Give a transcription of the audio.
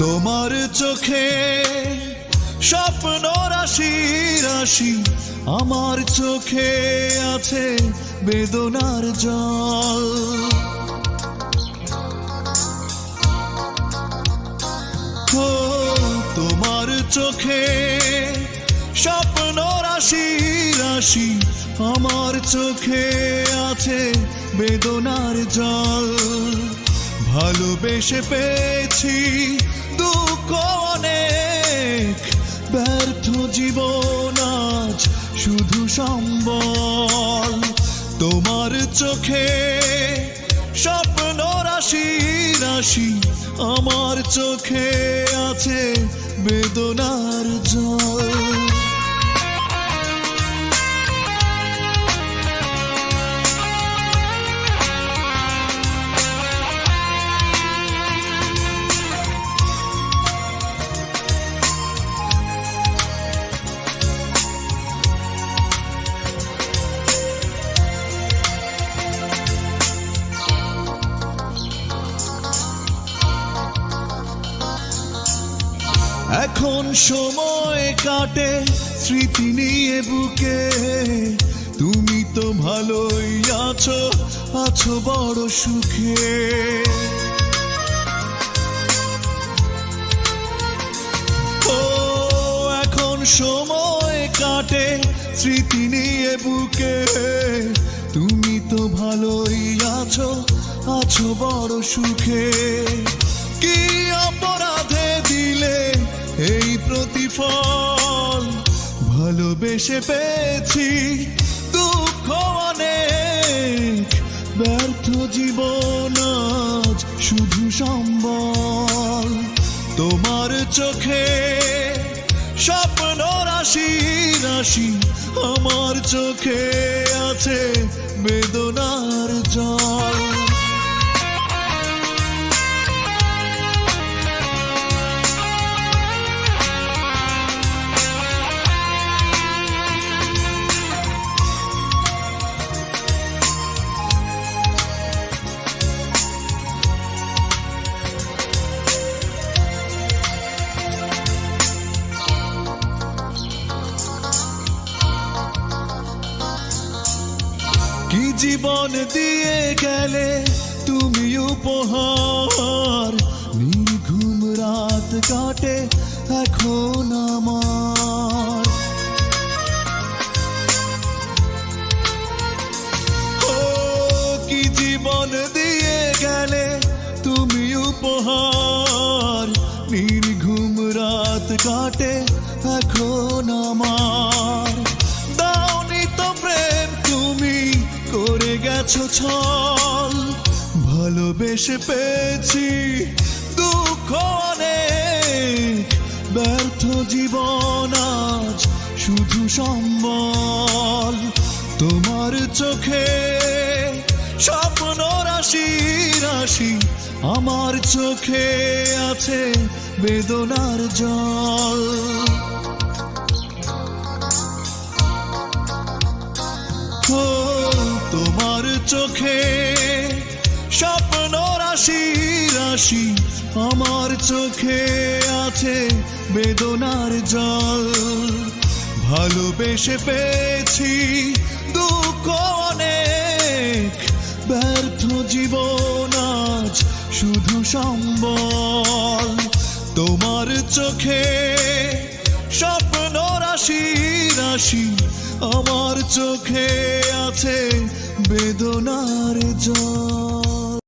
তোমার চোখে স্বপ্ন রাশি রাশি, আমার চোখে আছে বেদনার জল। ও তোমার চোখে স্বপ্ন রাশি রাশি, আমার চোখে আছে বেদনার জল। ভালোবেসে পেয়েছি দুঃখ অনেক, ব্যর্থ জীবন আজ শুধু সম্বল। তোমার চোখে স্বপ্ন রাশি রাশি, আমার চোখে আছে বেদনার জল। এখন সময় কাটে স্মৃতি নিয়ে বুকে, তুমি তো ভালোই আছো, আছো বড় সুখে। ও এখন সময় কাটে স্মৃতি নিয়ে বুকে, তুমি তো ভালোই আছো, আছো বড় সুখে। কি অপরাধে দিলে এই প্রতিফল, ভালোবেসে পেয়েছি দুঃখ অনেক, ব্যর্থ জীবন আজ শুধু সম্বল। তোমার চোখে স্বপ্ন রাশি রাশি, আমার চোখে আছে বেদনার জল। কি জীবন দিয়ে গেলে তুমি উপহার, নির্ঘুম রাত কাটে এখন আমার। ও কি জীবন দিয়ে গেলে তুমি উপহার, নির্ঘুম রাত কাটে এখন আমার। দাওনি তো প্রেম তুমি করে গেছো ছল, ভালোবেসে পেয়েছি দুঃখ অনেক, ব্যর্থ জীবন আজ শুধু সম্বল। তোমার চোখে স্বপ্ন রাশি রাশি, আমার চোখে আছে বেদনার জল। ও তোমার চোখে স্বপ্ন রাশি রাশি, আমার চোখে আছে বেদনার জল। ভালোবেসে পেয়েছি দুঃখ অনেক, ব্যর্থ জীবন আজ শুধু সম্বল। তোমার চোখে স্বপ্ন রাশি রাশি, আমার চোখে আছে বেদনার জল।